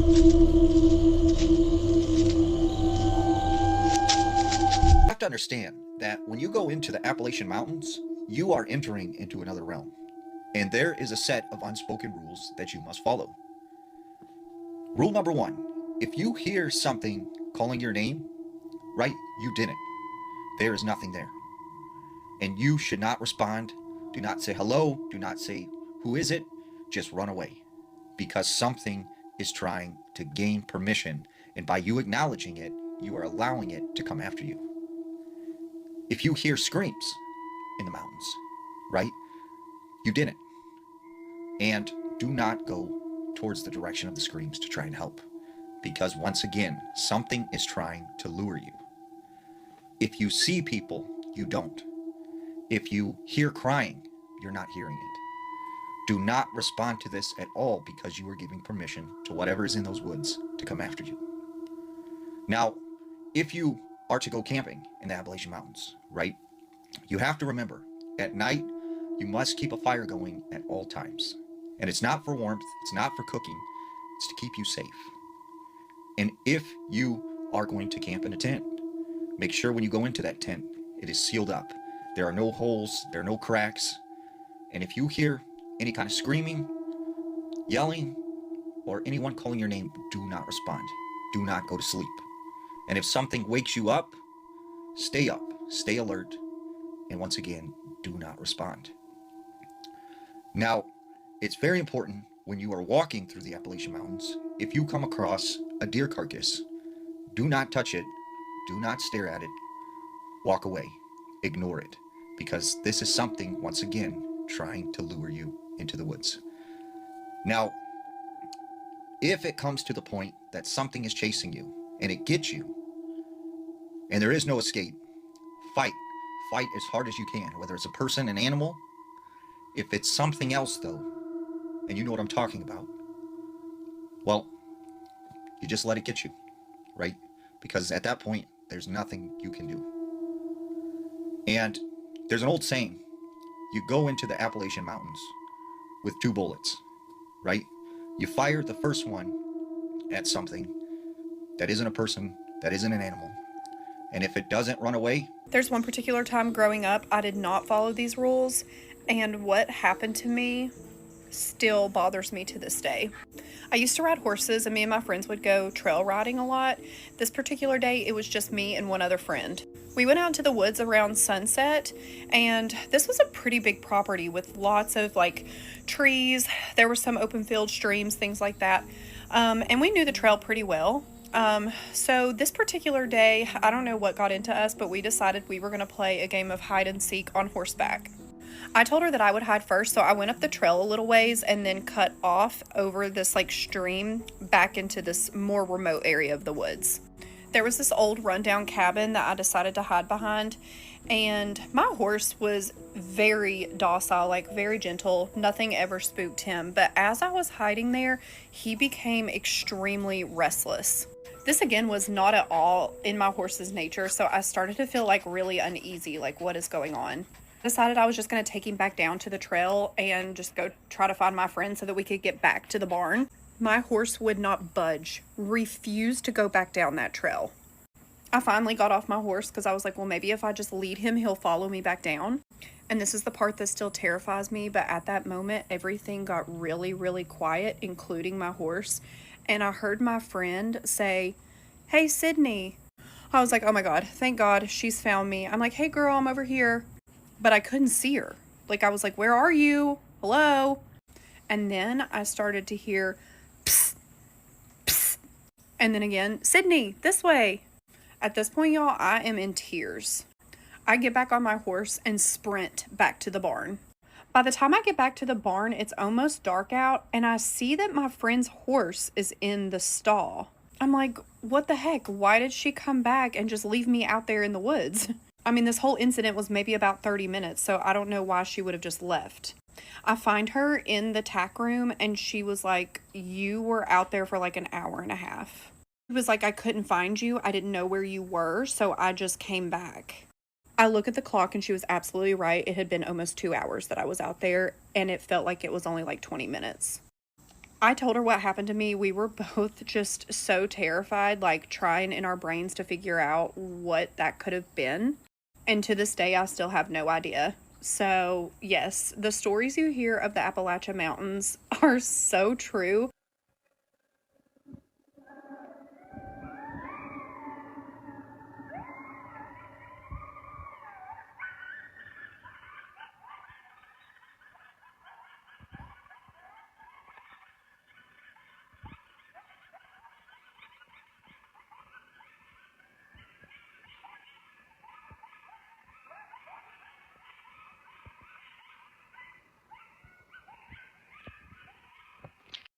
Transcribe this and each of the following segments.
You have to understand that when you go into the Appalachian Mountains, you are entering into another realm. And there is a set of unspoken rules that you must follow. Rule number one, if you hear something calling your name, right, you didn't. There is nothing there. And you should not respond. Do not say hello. Do not say, who is it? Just run away. Because something is trying to gain permission. And by you acknowledging it, you are allowing it to come after you. If you hear screams in the mountains, right, you didn't. And do not go towards the direction of the screams to try and help. Because once again, something is trying to lure you. If you see people, you don't. If you hear crying, you're not hearing it. Do not respond to this at all because you are giving permission to whatever is in those woods to come after you. Now, if you are to go camping in the Appalachian Mountains, right, you have to remember, at night, you must keep a fire going at all times. And it's not for warmth, it's not for cooking, it's to keep you safe. And if you are going to camp in a tent, make sure when you go into that tent, it is sealed up. There are no holes, there are no cracks. And if you hear any kind of screaming, yelling, or anyone calling your name, do not respond. Do not go to sleep. And if something wakes you up, stay alert, and once again, do not respond. Now, it's very important when you are walking through the Appalachian Mountains, if you come across a deer carcass, do not touch it, do not stare at it, walk away, ignore it, because this is something, once again, trying to lure you into the woods. Now, if it comes to the point that something is chasing you and it gets you, and there is no escape, fight as hard as you can, whether it's a person, an animal. If it's something else though, and you know what I'm talking about, well, you just let it get you, right? Because at that point, there's nothing you can do. And there's an old saying, you go into the Appalachian Mountains with 2 bullets, right? You fire the first one at something that isn't a person, that isn't an animal. And if it doesn't run away. There's one particular time growing up, I did not follow these rules. And what happened to me still bothers me to this day. I used to ride horses and me and my friends would go trail riding a lot. This particular day, it was just me and one other friend. We went out into the woods around sunset, and this was a pretty big property with lots of like trees. There were some open field, streams, things like that. And we knew the trail pretty well. So this particular day, I don't know what got into us, but we decided we were going to play a game of hide and seek on horseback. I told her that I would hide first, so I went up the trail a little ways and then cut off over this like stream back into this more remote area of the woods. There was this old rundown cabin that I decided to hide behind, and my horse was very docile, like very gentle. Nothing ever spooked him, but as I was hiding there, he became extremely restless. This again was not at all in my horse's nature, so I started to feel like really uneasy, like what is going on. I decided I was just going to take him back down to the trail and just go try to find my friend so that we could get back to the barn. My horse would not budge, refused to go back down that trail. I finally got off my horse because I was like, well, maybe if I just lead him, he'll follow me back down. And this is the part that still terrifies me, but at that moment, everything got really, really quiet, including my horse. And I heard my friend say, "Hey, Sydney." I was like, oh my God, thank God she's found me. I'm like, hey girl, I'm over here. But I couldn't see her. Like, I was like, where are you? Hello? And then I started to hear, psst, psst. And then again, Sydney, this way. At this point, y'all, I am in tears. I get back on my horse and sprint back to the barn. By the time I get back to the barn, it's almost dark out, and I see that my friend's horse is in the stall. I'm like, what the heck? Why did she come back and just leave me out there in the woods? I mean, this whole incident was maybe about 30 minutes, so I don't know why she would have just left. I find her in the tack room, and she was like, you were out there for like an hour and a half. It was like, I couldn't find you. I didn't know where you were, so I just came back. I look at the clock, and she was absolutely right. It had been almost 2 hours that I was out there, and it felt like it was only like 20 minutes. I told her what happened to me. We were both just so terrified, like trying in our brains to figure out what that could have been. And to this day, I still have no idea. So, yes, the stories you hear of the Appalachian Mountains are so true.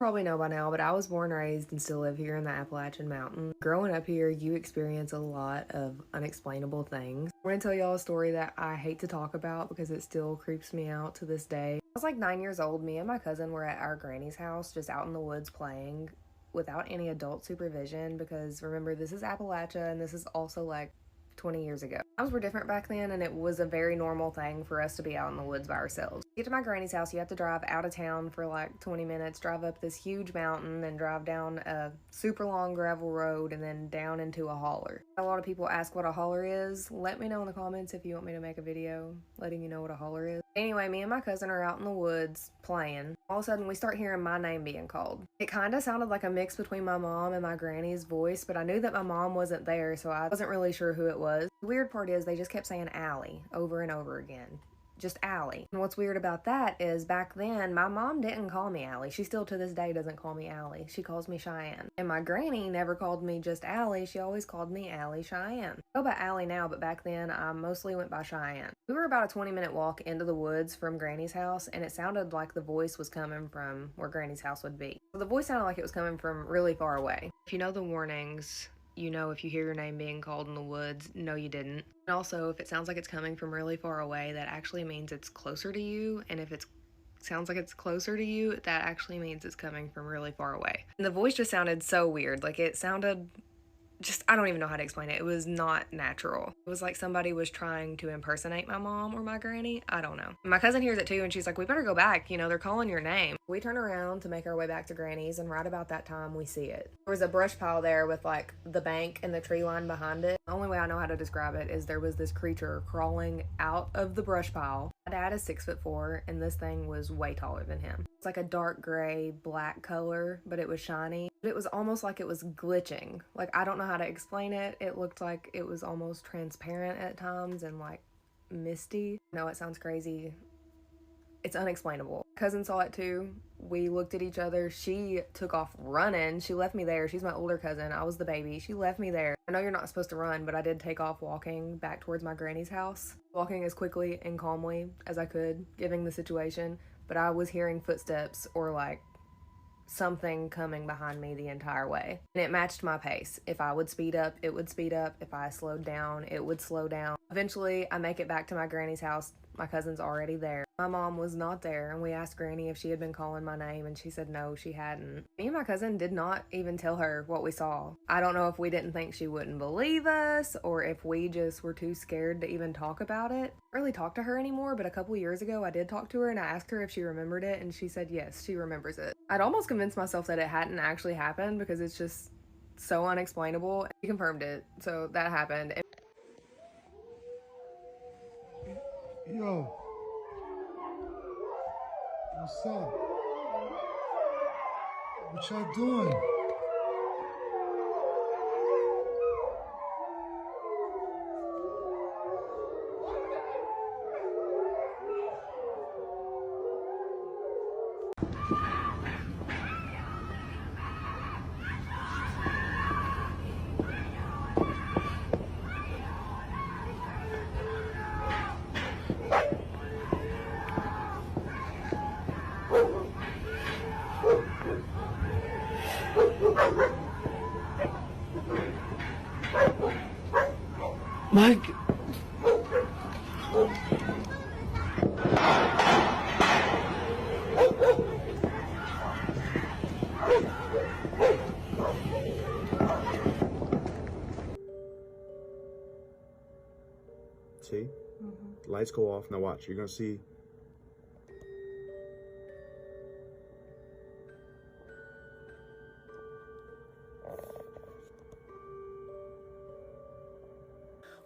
Probably know by now, but I was born, raised, and still live here in the Appalachian Mountains. Growing up here, you experience a lot of unexplainable things. I'm going to tell y'all a story that I hate to talk about because it still creeps me out to this day. I was like 9 years old. Me and my cousin were at our granny's house just out in the woods playing without any adult supervision because remember, this is Appalachia and this is also like 20 years ago. Times were different back then, and it was a very normal thing for us to be out in the woods by ourselves. To get to my granny's house, you have to drive out of town for like 20 minutes, drive up this huge mountain, then drive down a super long gravel road, and then down into a holler. A lot of people ask what a holler is. Let me know in the comments if you want me to make a video letting you know what a holler is. Anyway, me and my cousin are out in the woods playing. All of a sudden, we start hearing my name being called. It kind of sounded like a mix between my mom and my granny's voice, but I knew that my mom wasn't there, so I wasn't really sure who it was. The weird part is they just kept saying Allie over and over again. Just Allie. And what's weird about that is back then, my mom didn't call me Allie. She still to this day doesn't call me Allie. She calls me Cheyenne. And my granny never called me just Allie. She always called me Allie Cheyenne. I go by Allie now, but back then I mostly went by Cheyenne. We were about a 20-minute walk into the woods from Granny's house, and it sounded like the voice was coming from where Granny's house would be. So the voice sounded like it was coming from really far away. If you know the warnings, you know if you hear your name being called in the woods, no you didn't. And also, if it sounds like it's coming from really far away, that actually means it's closer to you. And if it sounds like it's closer to you, that actually means it's coming from really far away. And the voice just sounded so weird. Like it sounded just, I don't even know how to explain it. It was not natural. It was like somebody was trying to impersonate my mom or my granny. I don't know. My cousin hears it too, and she's like, we better go back. You know, they're calling your name. We turn around to make our way back to Granny's, and right about that time, we see it. There was a brush pile there with like the bank and the tree line behind it. The only way I know how to describe it is there was this creature crawling out of the brush pile. My dad is 6'4", and this thing was way taller than him. It's like a dark gray, black color, but it was shiny. But it was almost like it was glitching. Like, I don't know how to explain it. It looked like it was almost transparent at times and like misty. I know it sounds crazy. It's unexplainable. Cousin saw it too. We looked at each other. She took off running. She left me there. She's my older cousin. I was the baby. She left me there. I know you're not supposed to run, but I did take off walking back towards my granny's house. Walking as quickly and calmly as I could, given the situation. But I was hearing footsteps or like something coming behind me the entire way. And it matched my pace. If I would speed up, it would speed up. If I slowed down, it would slow down. Eventually, I make it back to my granny's house. My cousin's already there. My mom was not there, and we asked Granny if she had been calling my name, and she said no, she hadn't. Me and my cousin did not even tell her what we saw. I don't know if we didn't think she wouldn't believe us, or if we just were too scared to even talk about it. I don't really talk to her anymore, but a couple years ago I did talk to her, and I asked her if she remembered it, and she said yes, she remembers it. I'd almost convinced myself that it hadn't actually happened because it's just so unexplainable. She confirmed it, so that happened. Yo, what's up? What y'all doing? Mike. See? The lights go off. Now watch. You're going to see.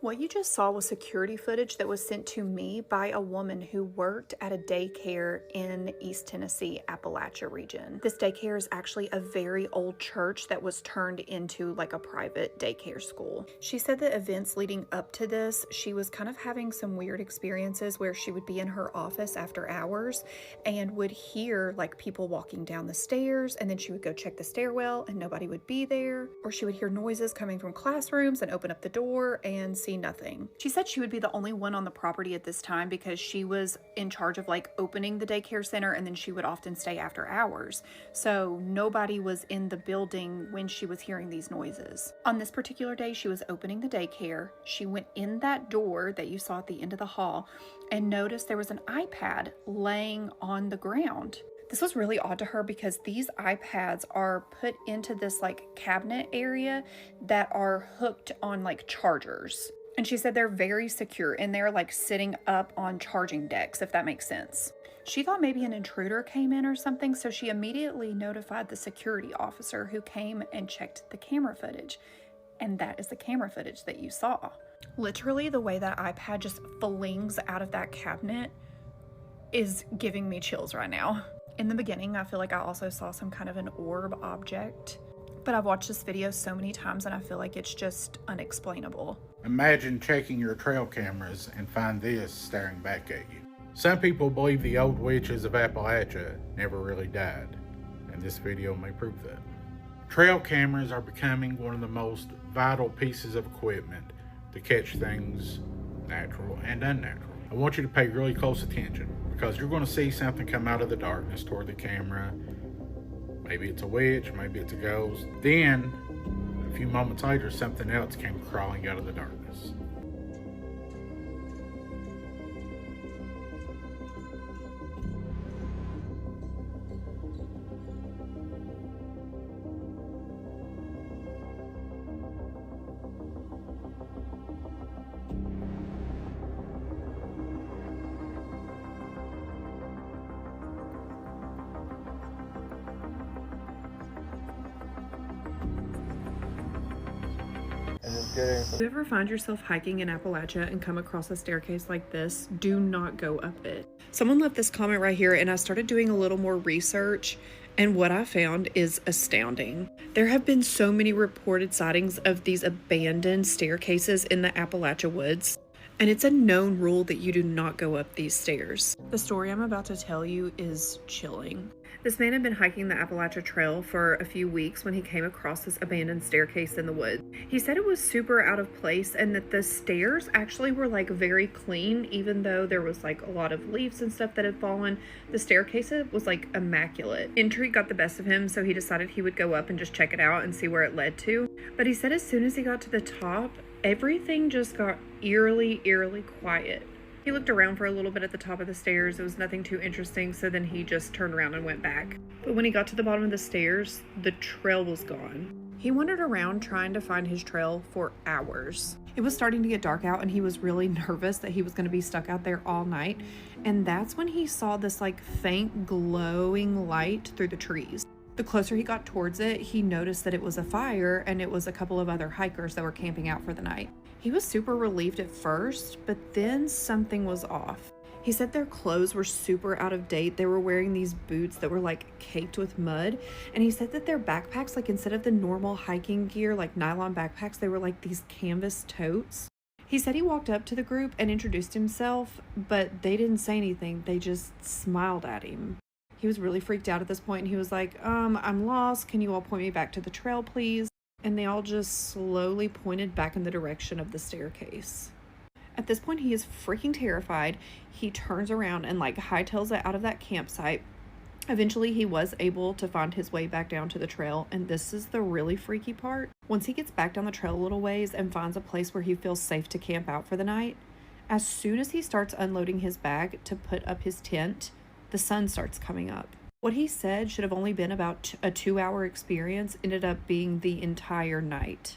What you just saw was security footage that was sent to me by a woman who worked at a daycare in East Tennessee, Appalachia region. This daycare is actually a very old church that was turned into like a private daycare school. She said that events leading up to this, she was kind of having some weird experiences where she would be in her office after hours and would hear like people walking down the stairs, and then she would go check the stairwell and nobody would be there, or she would hear noises coming from classrooms and open up the door and see nothing. She said she would be the only one on the property at this time because she was in charge of like opening the daycare center, and then she would often stay after hours. So nobody was in the building when she was hearing these noises. On this particular day, she was opening the daycare. She went in that door that you saw at the end of the hall and noticed there was an iPad laying on the ground. This was really odd to her because these iPads are put into this like cabinet area that are hooked on like chargers. And she said they're very secure and they're like sitting up on charging decks, if that makes sense. She thought maybe an intruder came in or something, so she immediately notified the security officer who came and checked the camera footage. And that is the camera footage that you saw. Literally, the way that iPad just flings out of that cabinet is giving me chills right now. In the beginning, I feel like I also saw some kind of an orb object, but I've watched this video so many times and I feel like it's just unexplainable. Imagine checking your trail cameras and find this staring back at you. Some people believe the old witches of Appalachia never really died, and this video may prove that. Trail cameras are becoming one of the most vital pieces of equipment to catch things natural and unnatural. I want you to pay really close attention because you're going to see something come out of the darkness toward the camera. Maybe it's a witch, maybe it's a ghost. Then, a few moments later, something else came crawling out of the darkness. If you ever find yourself hiking in Appalachia and come across a staircase like this, do not go up it. Someone left this comment right here and I started doing a little more research, and what I found is astounding. There have been so many reported sightings of these abandoned staircases in the Appalachia woods, and it's a known rule that you do not go up these stairs. The story I'm about to tell you is chilling. This man had been hiking the Appalachia Trail for a few weeks when he came across this abandoned staircase in the woods. He said it was super out of place and that the stairs actually were like very clean, even though there was like a lot of leaves and stuff that had fallen. The staircase was like immaculate. Intrigue got the best of him, so he decided he would go up and just check it out and see where it led to. But he said as soon as he got to the top, everything just got eerily quiet. He looked around for a little bit at the top of the stairs. It was nothing too interesting, so then he just turned around and went back. But when he got to the bottom of the stairs, the trail was gone. He wandered around trying to find his trail for hours. It was starting to get dark out and he was really nervous that he was going to be stuck out there all night. And that's when he saw this like faint glowing light through the trees. The closer he got towards it, he noticed that it was a fire and it was a couple of other hikers that were camping out for the night. He was super relieved at first, but then something was off. He said their clothes were super out of date. They were wearing these boots that were like caked with mud. And he said that their backpacks, like instead of the normal hiking gear, like nylon backpacks, they were like these canvas totes. He said he walked up to the group and introduced himself, but they didn't say anything. They just smiled at him. He was really freaked out at this point and he was like, I'm lost. Can you all point me back to the trail, please? And they all just slowly pointed back in the direction of the staircase. At this point, he is freaking terrified. He turns around and like hightails it out of that campsite. Eventually, he was able to find his way back down to the trail, and this is the really freaky part. Once he gets back down the trail a little ways and finds a place where he feels safe to camp out for the night, as soon as he starts unloading his bag to put up his tent, the sun starts coming up. What he said should have only been about a 2-hour experience ended up being the entire night.